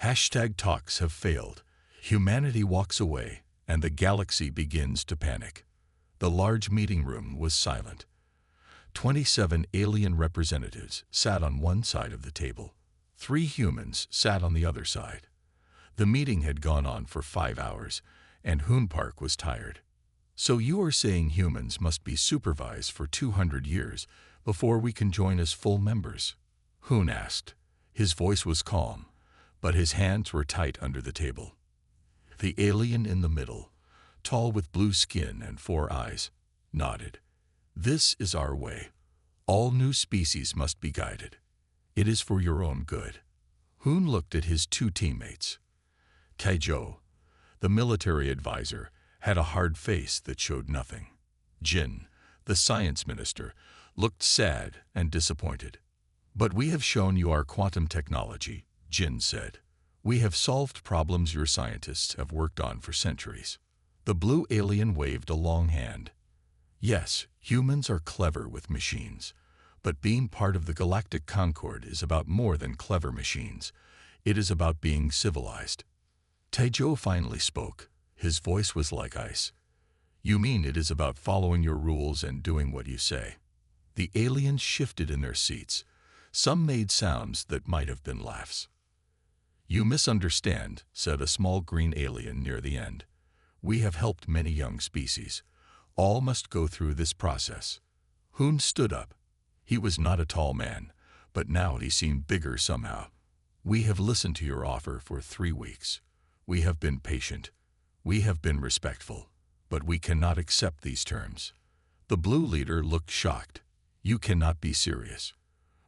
Hashtag talks have failed. Humanity walks away, and the galaxy begins to panic. The large meeting room was silent. 27 alien representatives sat on one side of the table. 3 humans sat on the other side. The meeting had gone on for 5 hours, and Hoon Park was tired. "So you are saying humans must be supervised for 200 years before we can join as full members?" Hoon asked. His voice was calm, but his hands were tight under the table. The alien in the middle, tall with blue skin and 4 eyes, nodded. "This is our way. All new species must be guided. It is for your own good." Hoon looked at his 2 teammates. Taizhou, the military advisor, had a hard face that showed nothing. Jin, the science minister, looked sad and disappointed. "But we have shown you our quantum technology," Jin said. "We have solved problems your scientists have worked on for centuries." The blue alien waved a long hand. "Yes, humans are clever with machines, but being part of the Galactic Concord is about more than clever machines. It is about being civilized." Taizhou finally spoke. His voice was like ice. "You mean it is about following your rules and doing what you say?" The aliens shifted in their seats. Some made sounds that might have been laughs. "You misunderstand," said a small green alien near the end. "We have helped many young species. All must go through this process." Hoon stood up. He was not a tall man, but now he seemed bigger somehow. "We have listened to your offer for 3 weeks. We have been patient. We have been respectful, but we cannot accept these terms." The blue leader looked shocked. "You cannot be serious.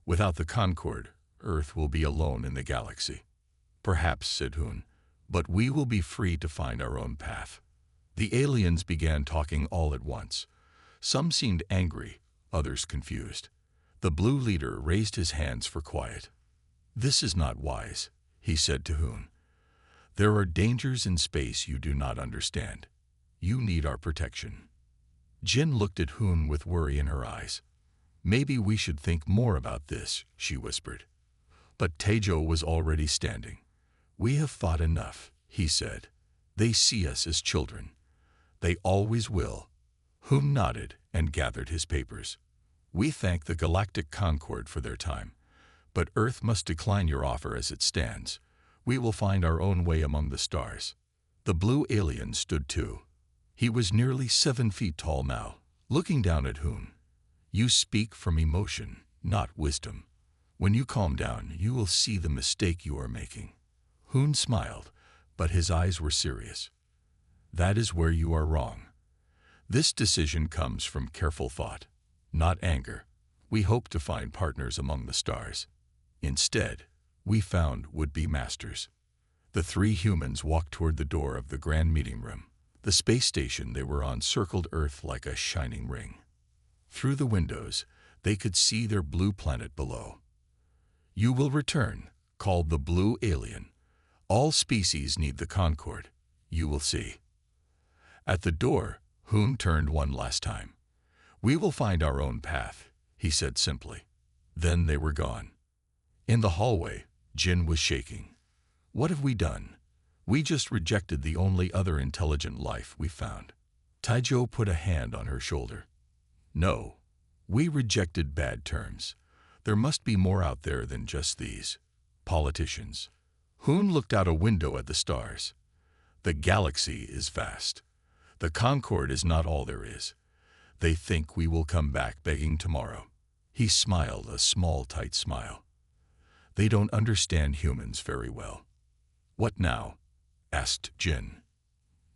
Without the Concord, Earth will be alone in the galaxy." "Perhaps," said Hoon, "but we will be free to find our own path." The aliens began talking all at once. Some seemed angry, others confused. The blue leader raised his hands for quiet. "This is not wise," he said to Hoon. "There are dangers in space you do not understand. You need our protection." Jin looked at Hoon with worry in her eyes. "Maybe we should think more about this," she whispered. But Taizhou was already standing. "We have fought enough," he said. "They see us as children. They always will." Hoon nodded and gathered his papers. "We thank the Galactic Concord for their time, but Earth must decline your offer as it stands. We will find our own way among the stars." The blue alien stood too. He was nearly 7 feet tall now, looking down at Hoon. "You speak from emotion, not wisdom. When you calm down, you will see the mistake you are making." Hoon smiled, but his eyes were serious. "That is where you are wrong. This decision comes from careful thought, not anger. We hope to find partners among the stars. Instead, we found would-be masters." The 3 humans walked toward the door of the grand meeting room. The space station they were on circled Earth like a shining ring. Through the windows, they could see their blue planet below. "You will return," called the blue alien. "All species need the Concord. You will see." At the door, Hoon turned one last time. "We will find our own path," he said simply. Then they were gone. In the hallway, Jin was shaking. "What have we done? We just rejected the only other intelligent life we found." Taizhou put a hand on her shoulder. "No, we rejected bad terms. There must be more out there than just these politicians." Hoon looked out a window at the stars. "The galaxy is vast. The Concord is not all there is. They think we will come back begging tomorrow." He smiled a small, tight smile. "They don't understand humans very well." "What now?" asked Jin.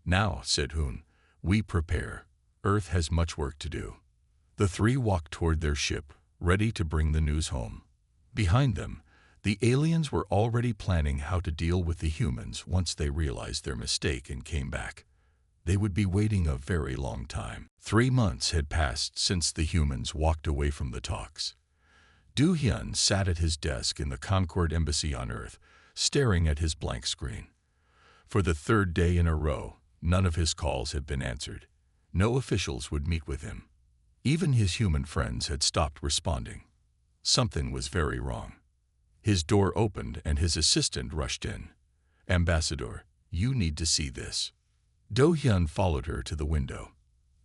"Now," said Hoon, "we prepare. Earth has much work to do." The 3 walked toward their ship, ready to bring the news home. Behind them, the aliens were already planning how to deal with the humans once they realized their mistake and came back. They would be waiting a very long time. 3 months had passed since the humans walked away from the talks. Du Hyun sat at his desk in the Concord Embassy on Earth, staring at his blank screen. For the 3rd day in a row, none of his calls had been answered. No officials would meet with him. Even his human friends had stopped responding. Something was very wrong. His door opened and his assistant rushed in. "Ambassador, you need to see this." Do-hyun followed her to the window.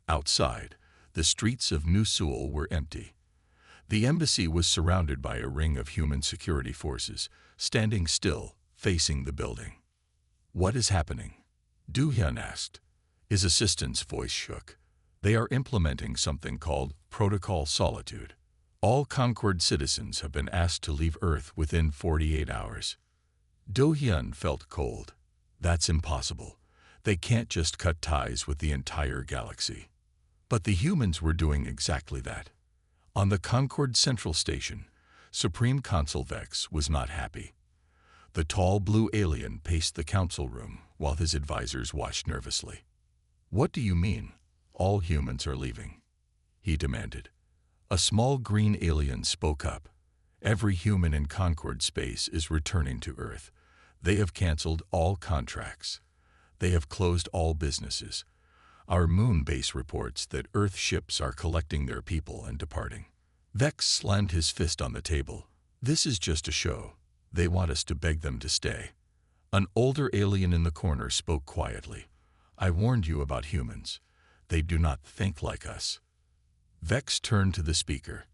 Outside, the streets of New Seoul were empty. The embassy was surrounded by a ring of human security forces, standing still, facing the building. "What is happening?" Do-hyun asked. His assistant's voice shook. "They are implementing something called Protocol Solitude. All Concord citizens have been asked to leave Earth within 48 hours. Do-hyun felt cold. That's impossible. They can't just cut ties with the entire galaxy. But the humans were doing exactly that. On the Concord Central Station, Supreme Consul Vex was not happy. The tall blue alien paced the council room while his advisors watched nervously. "What do you mean, all humans are leaving?" he demanded. A small green alien spoke up. "Every human in Concord space is returning to Earth. They have canceled all contracts. They have closed all businesses. Our moon base reports that Earth ships are collecting their people and departing." Vex slammed his fist on the table. "This is just a show. They want us to beg them to stay." An older alien in the corner spoke quietly. "I warned you about humans. They do not think like us." Vex turned to the speaker.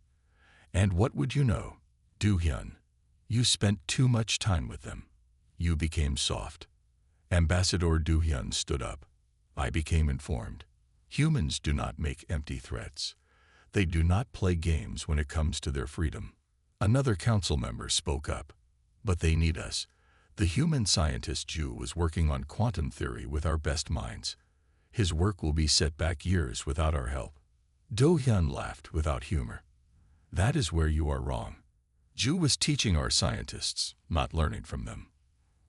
"And what would you know, Do-hyun? You spent too much time with them. You became soft." Ambassador Do-hyun stood up. "I became informed. Humans do not make empty threats. They do not play games when it comes to their freedom." Another council member spoke up. "But they need us. The human scientist Ju was working on quantum theory with our best minds. His work will be set back years without our help." Do-hyun laughed without humor. "That is where you are wrong. Ju was teaching our scientists, not learning from them.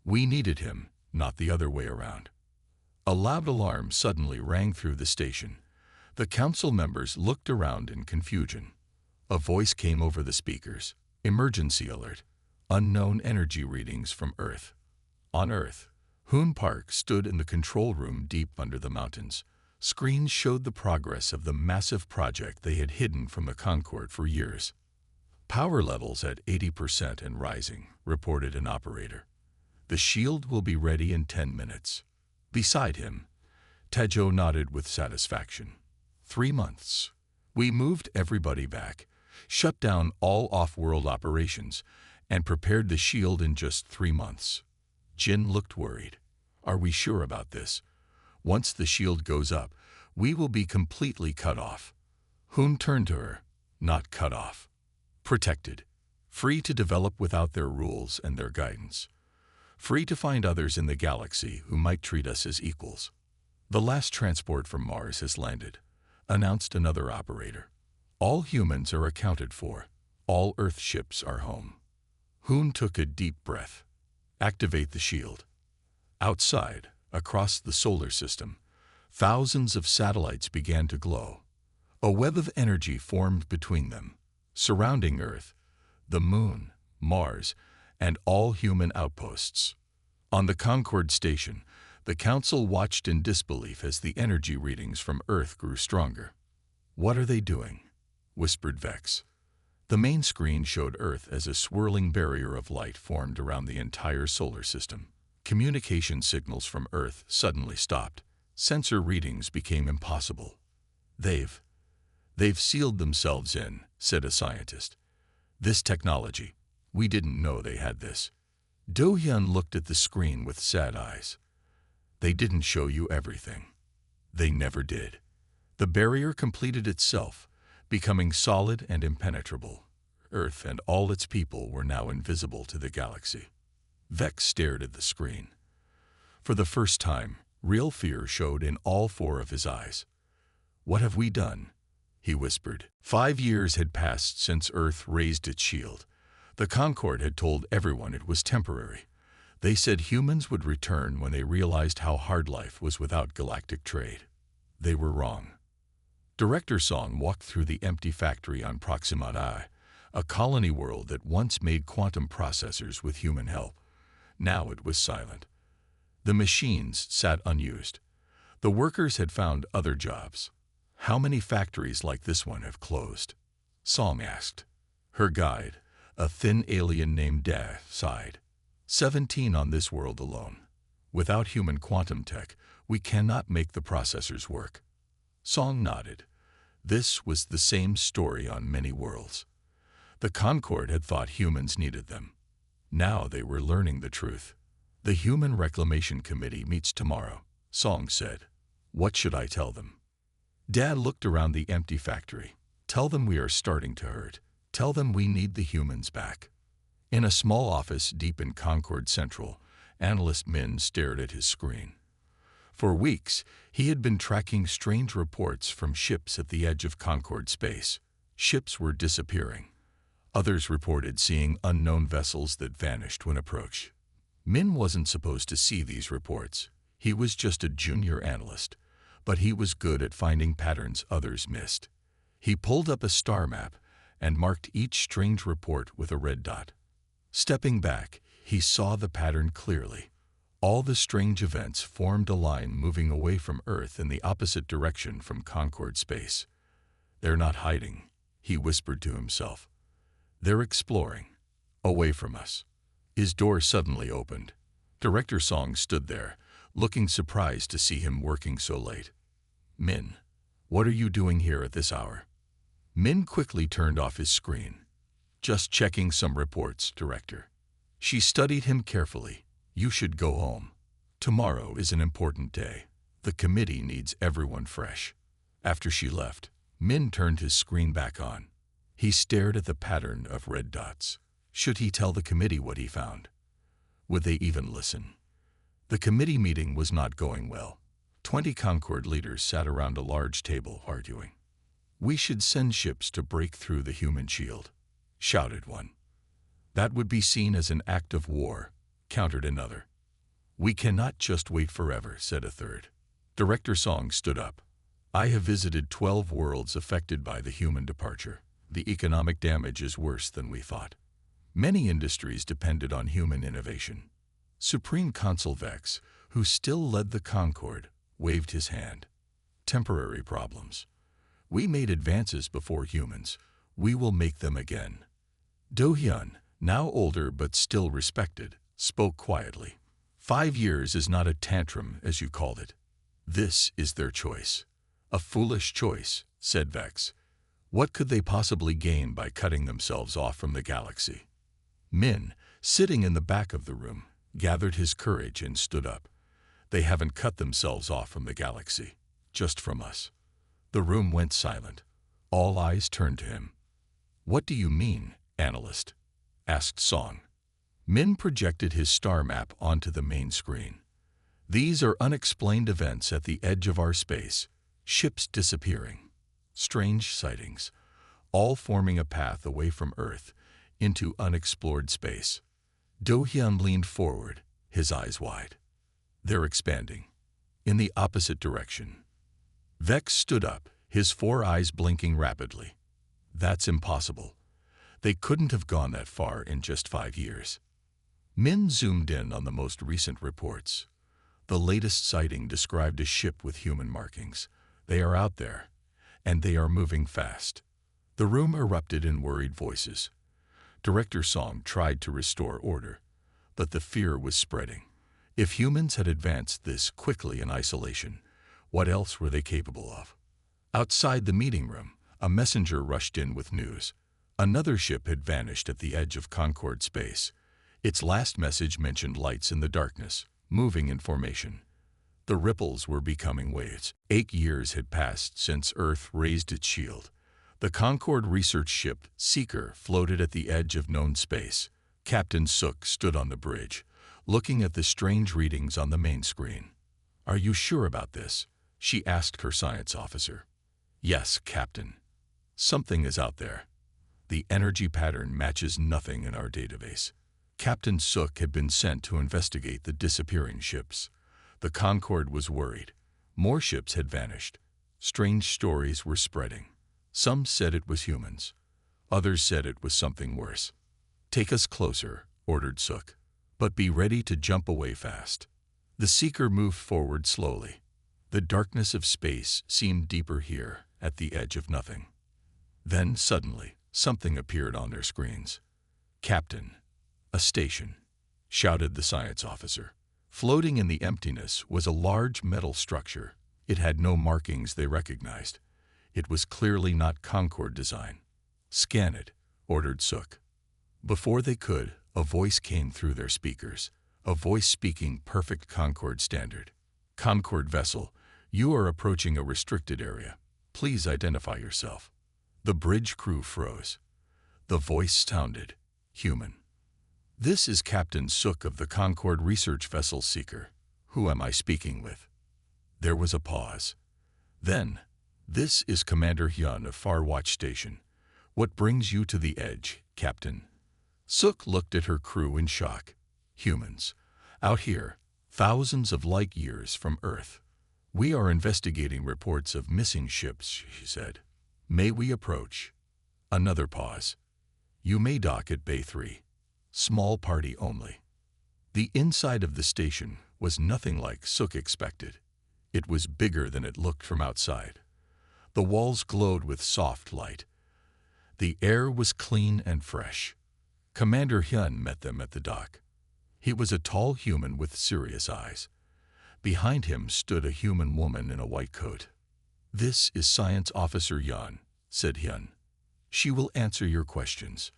We needed him, not the other way around." A loud alarm suddenly rang through the station. The council members looked around in confusion. A voice came over the speakers. "Emergency alert. Unknown energy readings from Earth." On Earth, Hoon Park stood in the control room deep under the mountains. Screens showed the progress of the massive project they had hidden from the Concord for years. "Power levels at 80% and rising," reported an operator. "The shield will be ready in 10 minutes. Beside him, Tejo nodded with satisfaction. 3 months. We moved everybody back, shut down all off-world operations, and prepared the shield in just 3 months. Jin looked worried. "Are we sure about this? Once the shield goes up, we will be completely cut off." Hoon turned to her. "Not cut off. Protected. Free to develop without their rules and their guidance. Free to find others in the galaxy who might treat us as equals." "The last transport from Mars has landed," announced another operator. "All humans are accounted for. All Earth ships are home." Hoon took a deep breath. "Activate the shield." Outside, across the solar system, thousands of satellites began to glow. A web of energy formed between them, surrounding Earth, the Moon, Mars, and all human outposts. On the Concord station, the Council watched in disbelief as the energy readings from Earth grew stronger. "What are they doing?" whispered Vex. The main screen showed Earth as a swirling barrier of light formed around the entire solar system. Communication signals from Earth suddenly stopped. Sensor readings became impossible. They've sealed themselves in," said a scientist. "This technology, we didn't know they had this." Do-hyun looked at the screen with sad eyes. "They didn't show you everything. They never did." The barrier completed itself, becoming solid and impenetrable. Earth and all its people were now invisible to the galaxy. Vex stared at the screen. For the first time, real fear showed in all 4 of his eyes. "What have we done?" he whispered. 5 years had passed since Earth raised its shield. The Concord had told everyone it was temporary. They said humans would return when they realized how hard life was without galactic trade. They were wrong. Director Song walked through the empty factory on Proxima I, a colony world that once made quantum processors with human help. Now it was silent. The machines sat unused. The workers had found other jobs. "How many factories like this one have closed?" Song asked. Her guide, a thin alien named Da, sighed. 17 on this world alone. Without human quantum tech, we cannot make the processors work. Song nodded. This was the same story on many worlds. The Concord had thought humans needed them. Now they were learning the truth. The Human Reclamation Committee meets tomorrow, Song said. What should I tell them? Dad looked around the empty factory. Tell them we are starting to hurt. Tell them we need the humans back. In a small office deep in Concord Central, analyst Min stared at his screen. For weeks, he had been tracking strange reports from ships at the edge of Concord space. Ships were disappearing. Others reported seeing unknown vessels that vanished when approached. Min wasn't supposed to see these reports. He was just a junior analyst, but he was good at finding patterns others missed. He pulled up a star map and marked each strange report with a red dot. Stepping back, he saw the pattern clearly. All the strange events formed a line moving away from Earth in the opposite direction from Concord space. They're not hiding, he whispered to himself. They're exploring, away from us. His door suddenly opened. Director Song stood there, looking surprised to see him working so late. Min, what are you doing here at this hour? Min quickly turned off his screen. Just checking some reports, Director. She studied him carefully. You should go home. Tomorrow is an important day. The committee needs everyone fresh. After she left, Min turned his screen back on. He stared at the pattern of red dots. Should he tell the committee what he found? Would they even listen? The committee meeting was not going well. 20 Concord leaders sat around a large table arguing. We should send ships to break through the human shield, shouted one. That would be seen as an act of war, countered another. We cannot just wait forever, said a third. Director Song stood up. I have visited 12 worlds affected by the human departure. The economic damage is worse than we thought. Many industries depended on human innovation. Supreme Consul Vex, who still led the Concord, waved his hand. Temporary problems. We made advances before humans. We will make them again. Do-hyun, now older but still respected, spoke quietly. 5 years is not a tantrum, as you called it. This is their choice. A foolish choice, said Vex. What could they possibly gain by cutting themselves off from the galaxy? Min, sitting in the back of the room, gathered his courage and stood up. They haven't cut themselves off from the galaxy, just from us. The room went silent. All eyes turned to him. What do you mean, analyst? Asked Song. Min projected his star map onto the main screen. These are unexplained events at the edge of our space. Ships disappearing. Strange sightings, all forming a path away from Earth into unexplored space. Do-hyun leaned forward, his eyes wide. They're expanding, in the opposite direction. Vex stood up, his 4 eyes blinking rapidly. That's impossible. They couldn't have gone that far in just 5 years. Min zoomed in on the most recent reports. The latest sighting described a ship with human markings. They are out there, and they are moving fast. The room erupted in worried voices. Director Song tried to restore order, but the fear was spreading. If humans had advanced this quickly in isolation, what else were they capable of? Outside the meeting room, a messenger rushed in with news. Another ship had vanished at the edge of Concord space. Its last message mentioned lights in the darkness, moving in formation. The ripples were becoming waves. 8 years had passed since Earth raised its shield. The Concord research ship Seeker floated at the edge of known space. Captain Sook stood on the bridge, looking at the strange readings on the main screen. Are you sure about this? She asked her science officer. Yes, Captain. Something is out there. The energy pattern matches nothing in our database. Captain Sook had been sent to investigate the disappearing ships. The Concord was worried. More ships had vanished. Strange stories were spreading. Some said it was humans. Others said it was something worse. Take us closer, ordered Sook. But be ready to jump away fast. The Seeker moved forward slowly. The darkness of space seemed deeper here, at the edge of nothing. Then, suddenly, something appeared on their screens. Captain, a station, shouted the science officer. Floating in the emptiness was a large metal structure. It had no markings they recognized. It was clearly not Concord design. "Scan it," ordered Suk. Before they could, a voice came through their speakers, a voice speaking perfect Concord standard. "Concord vessel, you are approaching a restricted area. Please identify yourself." The bridge crew froze. The voice sounded human. "This is Captain Suk of the Concord Research Vessel Seeker. Who am I speaking with?" There was a pause. Then, "This is Commander Hyun of Farwatch Station. What brings you to the edge, Captain?" Suk looked at her crew in shock. "Humans. Out here, thousands of light years from Earth. We are investigating reports of missing ships," she said. "May we approach?" Another pause. "You may dock at Bay 3. Small party only." The inside of the station was nothing like Suk expected. It was bigger than it looked from outside. The walls glowed with soft light. The air was clean and fresh. Commander Hyun met them at the dock. He was a tall human with serious eyes. Behind him stood a human woman in a white coat. "This is Science Officer Yan," said Hyun. "She will answer your questions."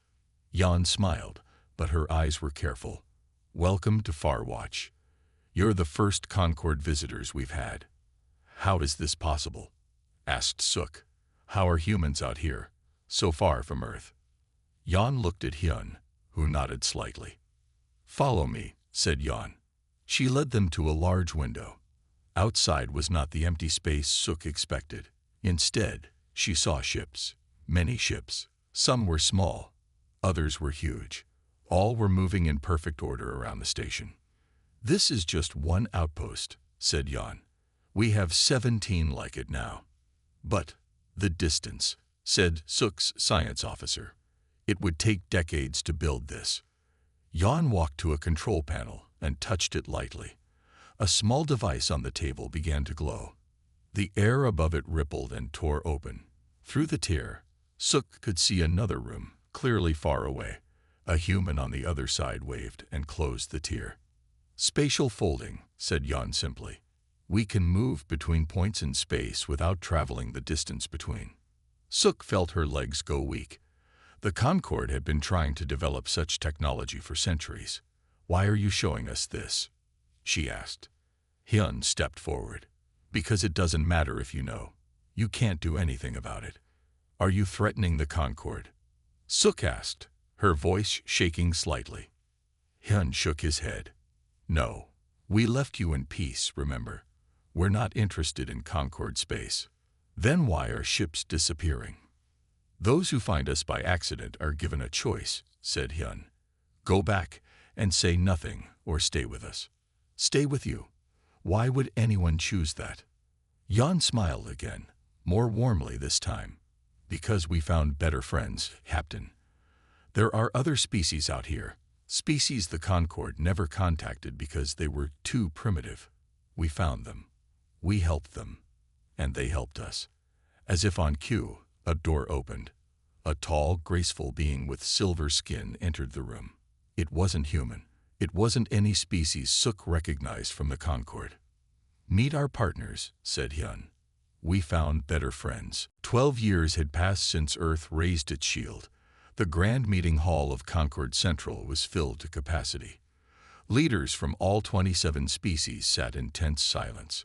Yan smiled, but her eyes were careful. "Welcome to Farwatch. You're the first Concord visitors we've had." "How is this possible?" asked Suk. "How are humans out here, so far from Earth?" Yan looked at Hyun, who nodded slightly. "Follow me," said Yan. She led them to a large window. Outside was not the empty space Suk expected. Instead, she saw ships, many ships. Some were small, others were huge. All were moving in perfect order around the station. "This is just one outpost," said Yan. "We have 17 like it now." "But the distance," said Suk's science officer. "It would take decades to build this." Yan walked to a control panel and touched it lightly. A small device on the table began to glow. The air above it rippled and tore open. Through the tear, Suk could see another room, clearly far away. A human on the other side waved and closed the tear. "Spatial folding," said Yan simply. "We can move between points in space without traveling the distance between." Suk felt her legs go weak. The Concord had been trying to develop such technology for centuries. "Why are you showing us this?" she asked. Hyun stepped forward. "Because it doesn't matter if you know. You can't do anything about it." "Are you threatening the Concord?" Suk asked, her voice shaking slightly. Hyun shook his head. "No. We left you in peace, remember? We're not interested in Concord space." "Then why are ships disappearing?" "Those who find us by accident are given a choice," said Hyun. "Go back and say nothing or stay with us." "Stay with you? Why would anyone choose that?" Yan smiled again, more warmly this time. "Because we found better friends, Captain. There are other species out here, species the Concord never contacted because they were too primitive. We found them. We helped them. And they helped us." As if on cue, a door opened. A tall, graceful being with silver skin entered the room. It wasn't human. It wasn't any species Suk recognized from the Concord. "Meet our partners," said Hyun. "We found better friends." 12 years had passed since Earth raised its shield. The grand meeting hall of Concord Central was filled to capacity. Leaders from all 27 species sat in tense silence.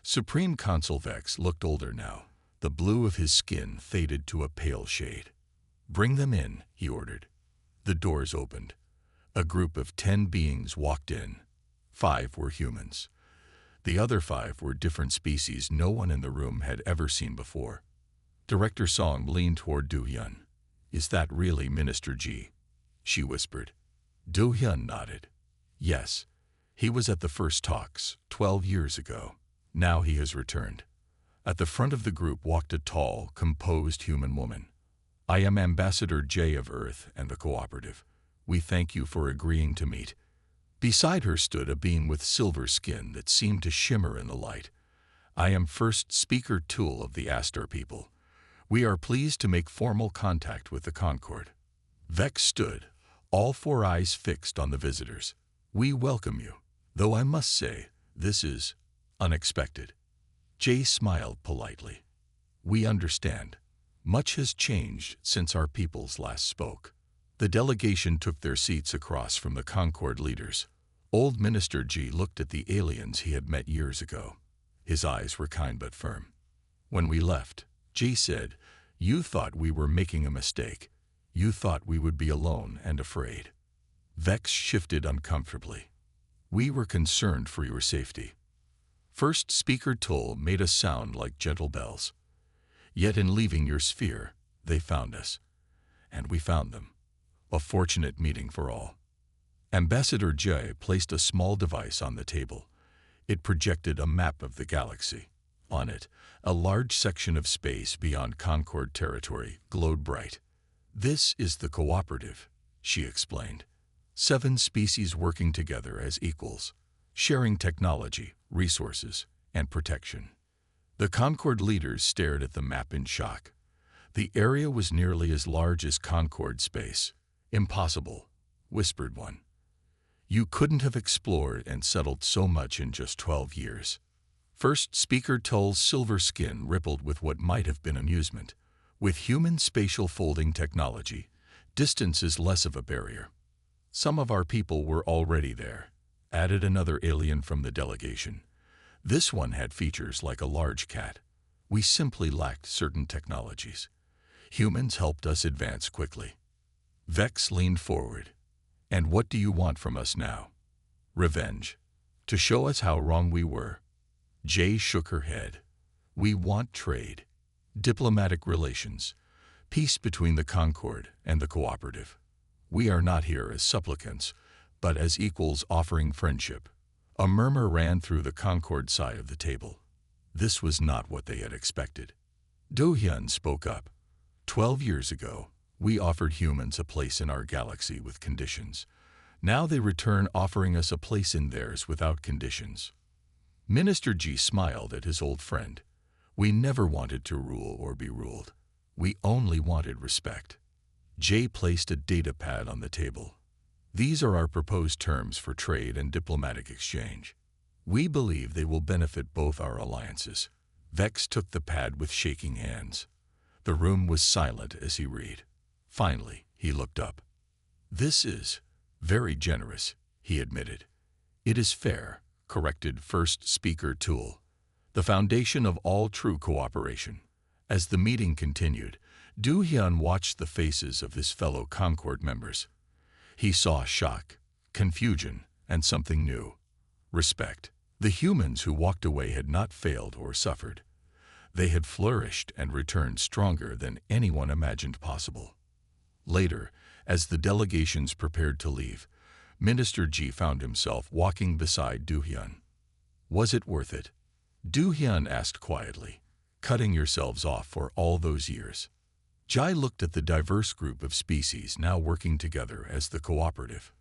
Supreme Consul Vex looked older now. The blue of his skin faded to a pale shade. "Bring them in," he ordered. The doors opened. A group of 10 beings walked in. 5 were humans. The other 5 were different species no one in the room had ever seen before. Director Song leaned toward Do-hyun. "Is that really Minister Ji?" she whispered. Do-hyun nodded. "Yes. He was at the first talks, 12 years ago. Now he has returned." At the front of the group walked a tall, composed human woman. "I am Ambassador J of Earth and the Cooperative. We thank you for agreeing to meet." Beside her stood a being with silver skin that seemed to shimmer in the light. "I am First Speaker Tool of the Astor people. We are pleased to make formal contact with the Concord." Vex stood, all 4 eyes fixed on the visitors. "We welcome you. Though I must say, this is unexpected. Jay smiled politely. We understand. Much has changed since our peoples last spoke. The delegation took their seats across from the Concord leaders. Old Minister G looked at the aliens he had met years ago. His eyes were kind but firm. When we left, G said, "You thought we were making a mistake. You thought we would be alone and afraid." Vex shifted uncomfortably. "We were concerned for your safety." First Speaker Toll made us sound like gentle bells. "Yet in leaving your sphere, they found us. And we found them. A fortunate meeting for all." Ambassador J placed a small device on the table. It projected a map of the galaxy. On it, a large section of space beyond Concord territory glowed bright. "This is the cooperative," she explained. 7 species working together as equals, sharing technology, resources, and protection. The Concord leaders stared at the map in shock. The area was nearly as large as Concord space. "Impossible," whispered one. "You couldn't have explored and settled so much in just 12 years. First Speaker Toll's silver skin rippled with what might have been amusement. "With human spatial folding technology, distance is less of a barrier. Some of our people were already there," added another alien from the delegation. "This one had features like a large cat. We simply lacked certain technologies. Humans helped us advance quickly." Vex leaned forward. "And what do you want from us now?" "Revenge. To show us how wrong we were." Jay shook her head. "We want trade, diplomatic relations, peace between the Concord and the cooperative. We are not here as supplicants, but as equals offering friendship." A murmur ran through the Concord side of the table. This was not what they had expected. Do-hyun spoke up. 12 years ago, we offered humans a place in our galaxy with conditions. Now they return offering us a place in theirs without conditions." Minister G smiled at his old friend. "We never wanted to rule or be ruled. We only wanted respect." Jay placed a data pad on the table. "These are our proposed terms for trade and diplomatic exchange. We believe they will benefit both our alliances." Vex took the pad with shaking hands. The room was silent as he read. Finally, he looked up. "This is very generous," he admitted. "It is fair," corrected First Speaker Tool. "The foundation of all true cooperation." As the meeting continued, Do-hyun watched the faces of his fellow Concord members. He saw shock, confusion, and something new: respect. The humans who walked away had not failed or suffered. They had flourished and returned stronger than anyone imagined possible. Later, as the delegations prepared to leave, Minister G found himself walking beside Do-hyun. "Was it worth it?" Do-hyun asked quietly. "Cutting yourselves off for all those years?" Jai looked at the diverse group of species now working together as the cooperative.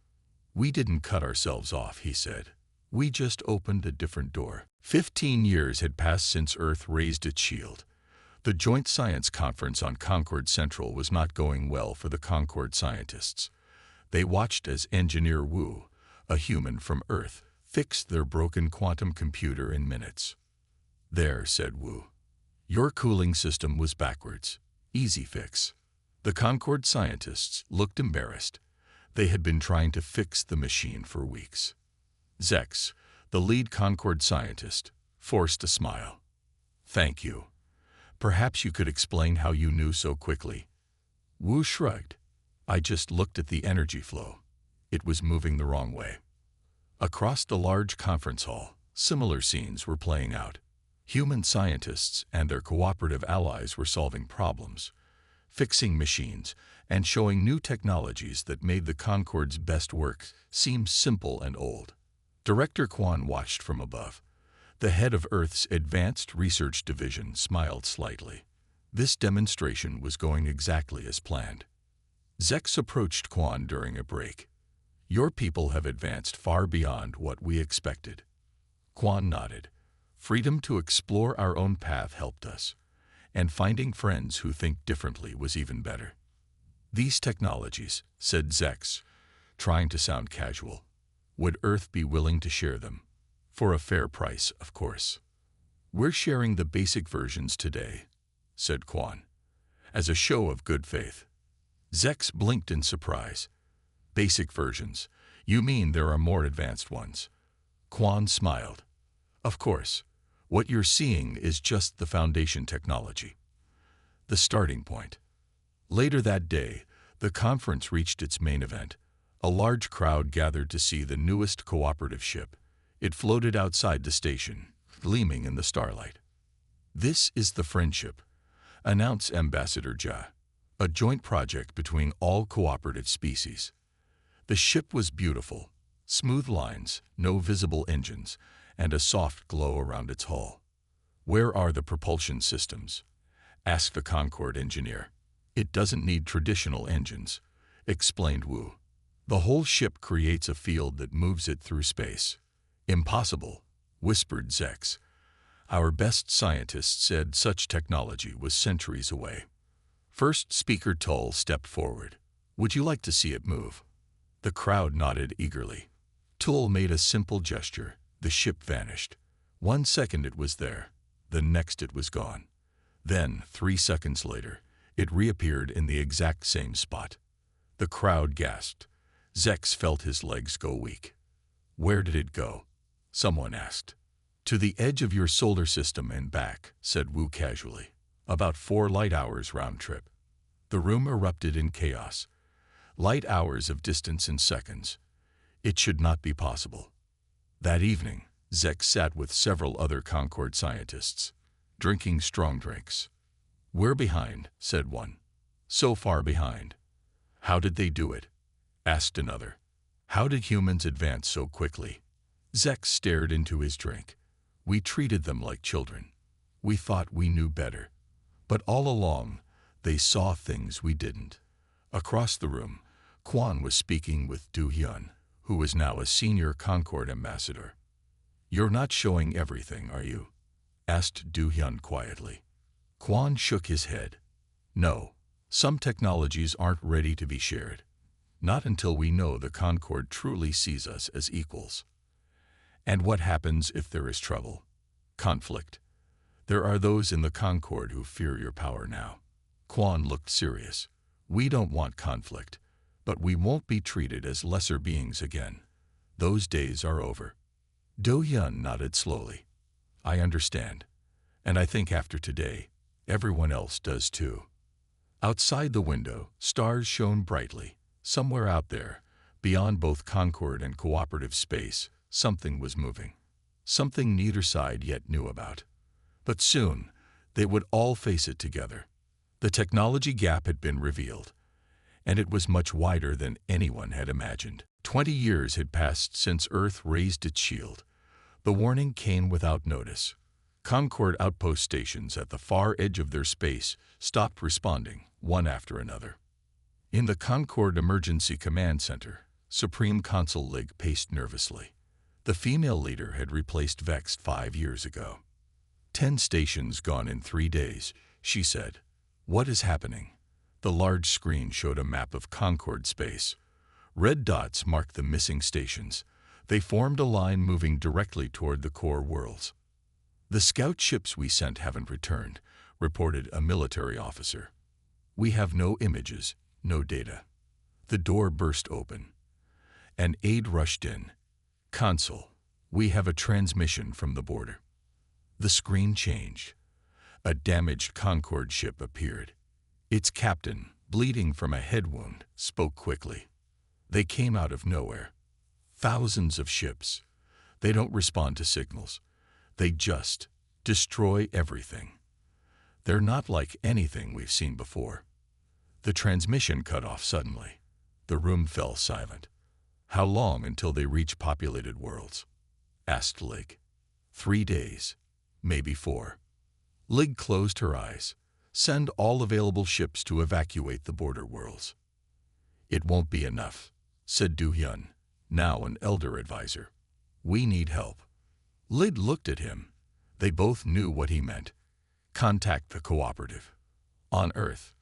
"We didn't cut ourselves off," he said. "We just opened a different door." 15 years had passed since Earth raised its shield. The Joint Science Conference on Concord Central was not going well for the Concord scientists. They watched as Engineer Wu, a human from Earth, fixed their broken quantum computer in minutes. "There," said Wu. "Your cooling system was backwards. Easy fix." The Concord scientists looked embarrassed. They had been trying to fix the machine for weeks. Zex, the lead Concord scientist, forced a smile. "Thank you. Perhaps you could explain how you knew so quickly." Wu shrugged. "I just looked at the energy flow. It was moving the wrong way." Across the large conference hall, similar scenes were playing out. Human scientists and their cooperative allies were solving problems, fixing machines, and showing new technologies that made the Concord's best work seem simple and old. Director Kwan watched from above. The head of Earth's Advanced Research Division smiled slightly. This demonstration was going exactly as planned. Zex approached Kwan during a break. "Your people have advanced far beyond what we expected." Kwan nodded. "Freedom to explore our own path helped us, and finding friends who think differently was even better." "These technologies," said Zex, trying to sound casual, Would Earth be willing to share them? For a fair price, of course. We're sharing the basic versions today, said Quan, as a show of good faith. Zex blinked in surprise. Basic versions? You mean there are more advanced ones? Quan smiled. Of course. What you're seeing is just the foundation technology. The starting point. Later that day, the conference reached its main event. A large crowd gathered to see the newest cooperative ship. It floated outside the station, gleaming in the starlight. This is the Friendship, announced Ambassador Jia, a joint project between all cooperative species. The ship was beautiful, smooth lines, no visible engines, and a soft glow around its hull. Where are the propulsion systems? Asked the Concorde engineer. It doesn't need traditional engines, explained Wu. The whole ship creates a field that moves it through space. Impossible, whispered Zex. Our best scientists said such technology was centuries away. First speaker Tull stepped forward. Would you like to see it move? The crowd nodded eagerly. Tull made a simple gesture. The ship vanished. 1 second it was there. The next it was gone. Then, 3 seconds later, it reappeared in the exact same spot. The crowd gasped. Zex felt his legs go weak. Where did it go? Someone asked. To the edge of your solar system and back, said Wu casually. About 4 light hours round trip. The room erupted in chaos. Light hours of distance in seconds. It should not be possible. That evening, Zex sat with several other Concorde scientists, drinking strong drinks. We're behind, said one. So far behind. How did they do it? Asked another. How did humans advance so quickly? Zex stared into his drink. We treated them like children. We thought we knew better. But all along, they saw things we didn't. Across the room, Quan was speaking with Du Hyun, who was now a senior Concorde ambassador. You're not showing everything, are you? Asked Du Hyun quietly. Quan shook his head. No, some technologies aren't ready to be shared. Not until we know the Concorde truly sees us as equals. And what happens if there is trouble? Conflict. There are those in the Concorde who fear your power now. Quan looked serious. We don't want conflict, but we won't be treated as lesser beings again. Those days are over. Do Hyun nodded slowly. I understand. And I think after today, everyone else does too. Outside the window, stars shone brightly. Somewhere out there, beyond both Concorde and cooperative space, something was moving. Something neither side yet knew about. But soon, they would all face it together. The technology gap had been revealed, and it was much wider than anyone had imagined. 20 years had passed since Earth raised its shield. The warning came without notice. Concorde outpost stations at the far edge of their space stopped responding, one after another. In the Concorde Emergency Command Center, Supreme Consul Lig paced nervously. The female leader had replaced Vex 5 years ago. 10 stations gone in 3 days, she said. What is happening? The large screen showed a map of Concorde space. Red dots marked the missing stations. They formed a line moving directly toward the core worlds. The scout ships we sent haven't returned, reported a military officer. We have no images, no data. The door burst open. An aide rushed in. Consul, we have a transmission from the border. The screen changed. A damaged Concorde ship appeared. Its captain, bleeding from a head wound, spoke quickly. They came out of nowhere. Thousands of ships. They don't respond to signals. They just destroy everything. They're not like anything we've seen before. The transmission cut off suddenly. The room fell silent. How long until they reach populated worlds? Asked Lig. 3 days, maybe 4. Lig closed her eyes. Send all available ships to evacuate the border worlds. It won't be enough, said Du Hyun, now an elder advisor. We need help. Lig looked at him. They both knew what he meant. Contact the cooperative. On Earth,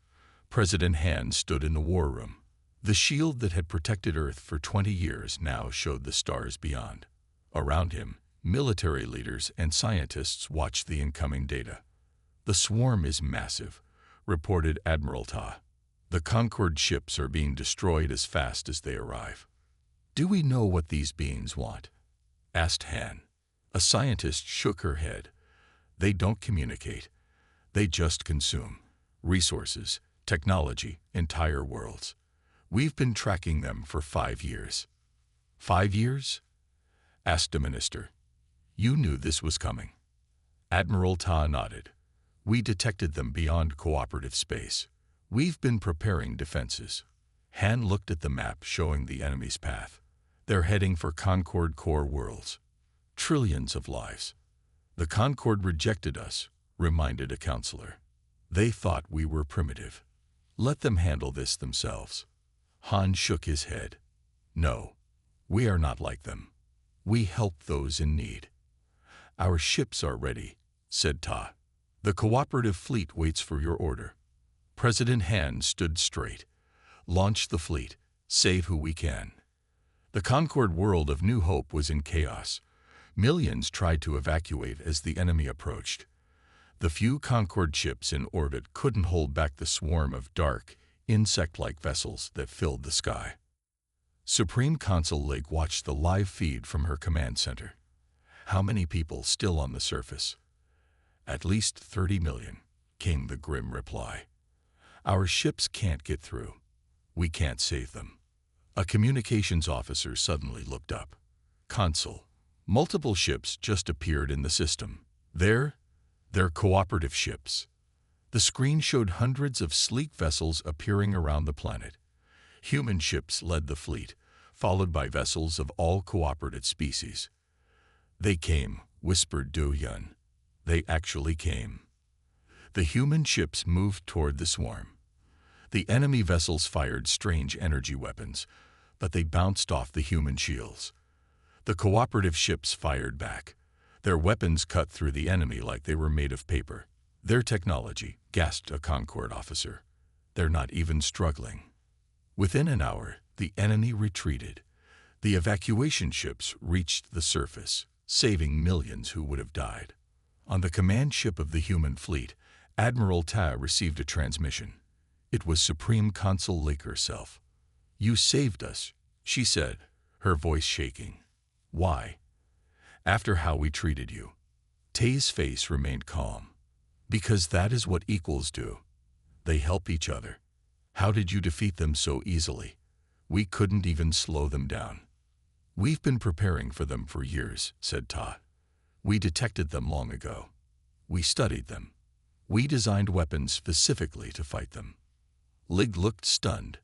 President Han stood in the war room. The shield that had protected Earth for 20 years now showed the stars beyond. Around him, military leaders and scientists watched the incoming data. "The swarm is massive," reported Admiral Ta. "The Concorde ships are being destroyed as fast as they arrive." "Do we know what these beings want?" asked Han. A scientist shook her head. "They don't communicate. They just consume resources, technology, entire worlds. We've been tracking them for 5 years." "5 years?" asked the minister. "You knew this was coming." Admiral Ta nodded. "We detected them beyond cooperative space. We've been preparing defenses." Han looked at the map showing the enemy's path. "They're heading for Concorde core worlds. Trillions of lives." "The Concorde rejected us," reminded a counselor. "They thought we were primitive. Let them handle this themselves." Han shook his head. "No, we are not like them. We help those in need." "Our ships are ready," said Ta. "The cooperative fleet waits for your order." President Han stood straight. "Launch the fleet. Save who we can." The Concorde world of New Hope was in chaos. Millions tried to evacuate as the enemy approached. The few Concorde ships in orbit couldn't hold back the swarm of dark, insect-like vessels that filled the sky. Supreme Consul Lake watched the live feed from her command center. "How many people still on the surface?" "At least 30 million, came the grim reply. "Our ships can't get through. We can't save them." A communications officer suddenly looked up. "Consul, multiple ships just appeared in the system. They're cooperative ships." The screen showed hundreds of sleek vessels appearing around the planet. Human ships led the fleet, followed by vessels of all cooperative species. "They came," whispered Do Hyun. "They actually came." The human ships moved toward the swarm. The enemy vessels fired strange energy weapons, but they bounced off the human shields. The cooperative ships fired back. Their weapons cut through the enemy like they were made of paper. "Their technology," gasped a Concorde officer. "They're not even struggling." Within an hour, the enemy retreated. The evacuation ships reached the surface, saving millions who would have died. On the command ship of the human fleet, Admiral Ta received a transmission. It was Supreme Consul Lake herself. "You saved us," she said, her voice shaking. "Why?" "After how we treated you." Tae's face remained calm. "Because that is what equals do. They help each other." "How did you defeat them so easily?" "We couldn't even slow them down." "We've been preparing for them for years," said Ta. "We detected them long ago. We studied them. We designed weapons specifically to fight them." Lig looked stunned.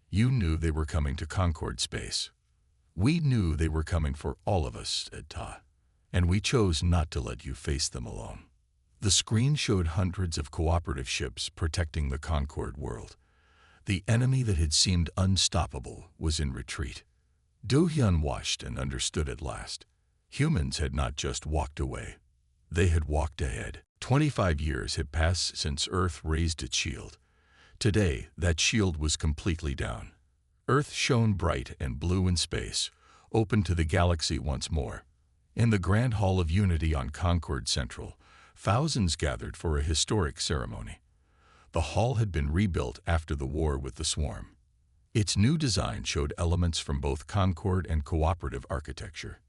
"You knew they were coming to Concorde space." "We knew they were coming for all of us," said Ta. "And we chose not to let you face them alone." The screen showed hundreds of cooperative ships protecting the Concorde world. The enemy that had seemed unstoppable was in retreat. Do Hyun watched and understood at last. Humans had not just walked away. They had walked ahead. 25 years had passed since Earth raised its shield. Today, that shield was completely down. Earth shone bright and blue in space, open to the galaxy once more. In the Grand Hall of Unity on Concorde Central, thousands gathered for a historic ceremony. The hall had been rebuilt after the war with the swarm. Its new design showed elements from both Concorde and cooperative architecture.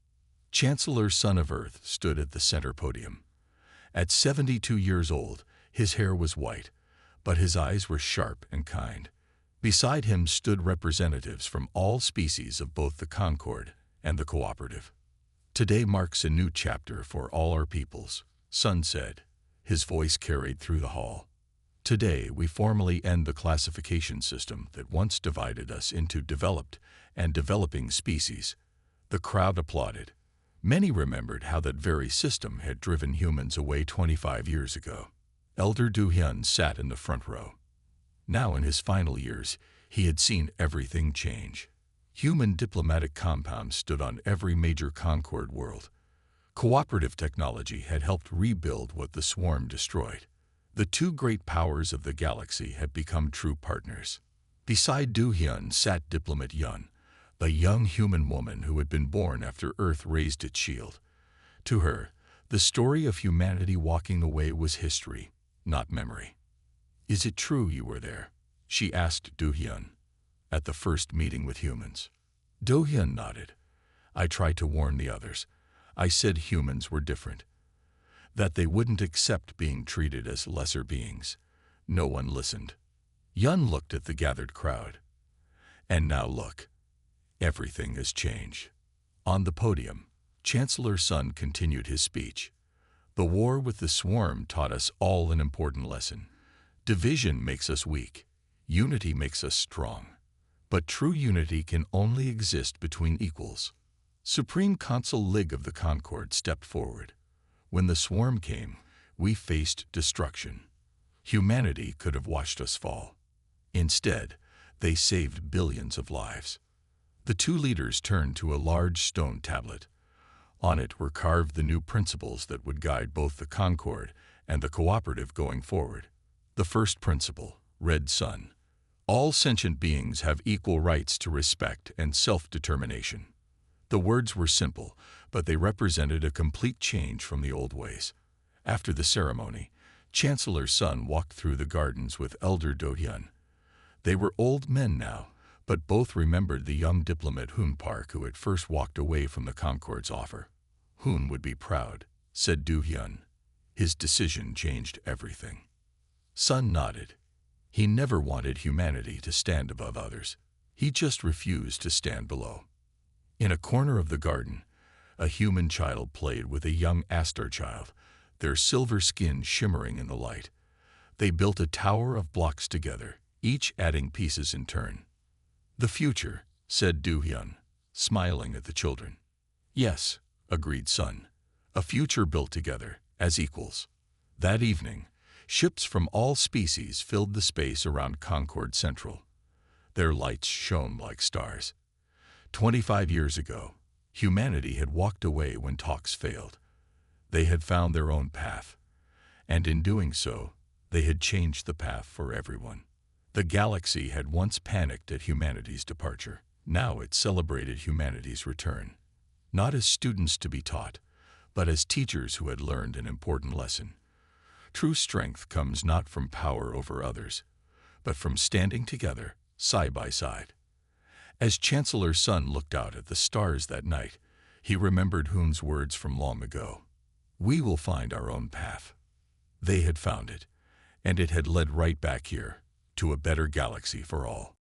Chancellor Son of Earth stood at the center podium. At 72 years old, his hair was white, but his eyes were sharp and kind. Beside him stood representatives from all species of both the Concorde and the cooperative. "Today marks a new chapter for all our peoples," Son said. His voice carried through the hall. "Today we formally end the classification system that once divided us into developed and developing species." The crowd applauded. Many remembered how that very system had driven humans away 25 years ago. Elder Do Hyun sat in the front row. Now in his final years, he had seen everything change. Human diplomatic compounds stood on every major Concorde world. Cooperative technology had helped rebuild what the swarm destroyed. The two great powers of the galaxy had become true partners. Beside Du Hyun sat Diplomat Yun, a young human woman who had been born after Earth raised its shield. To her, the story of humanity walking away was history, not memory. "Is it true you were there?" she asked Do Hyun, "at the first meeting with humans?" Do Hyun nodded. "I tried to warn the others. I said humans were different, that they wouldn't accept being treated as lesser beings. No one listened." Yun looked at the gathered crowd. "And now look, everything has changed." On the podium, Chancellor Sun continued his speech. "The war with the swarm taught us all an important lesson. Division makes us weak. Unity makes us strong. But true unity can only exist between equals." Supreme Consul Lig of the Concord stepped forward. "When the swarm came, we faced destruction. Humanity could have watched us fall. Instead, they saved billions of lives." The two leaders turned to a large stone tablet. On it were carved the new principles that would guide both the Concord and the cooperative going forward. The first principle read Sun: "All sentient beings have equal rights to respect and self-determination." The words were simple, but they represented a complete change from the old ways. After the ceremony, Chancellor Sun walked through the gardens with Elder Do Hyun. They were old men now, but both remembered the young diplomat Hoon Park who had first walked away from the Concord's offer. "Hoon would be proud," said Do Hyun. "His decision changed everything." Sun nodded. He never wanted humanity to stand above others. He just refused to stand below. In a corner of the garden, a human child played with a young Astar child, their silver skin shimmering in the light. They built a tower of blocks together, each adding pieces in turn. "The future," said Do Hyun, smiling at the children. "Yes," agreed Sun. "A future built together, as equals." That evening, ships from all species filled the space around Concord Central. Their lights shone like stars. 25 years ago, humanity had walked away when talks failed. They had found their own path, and in doing so, they had changed the path for everyone. The galaxy had once panicked at humanity's departure. Now it celebrated humanity's return, not as students to be taught, but as teachers who had learned an important lesson. True strength comes not from power over others, but from standing together, side by side. As Chancellor Sun looked out at the stars that night, he remembered Hoon's words from long ago. "We will find our own path." They had found it, and it had led right back here, to a better galaxy for all.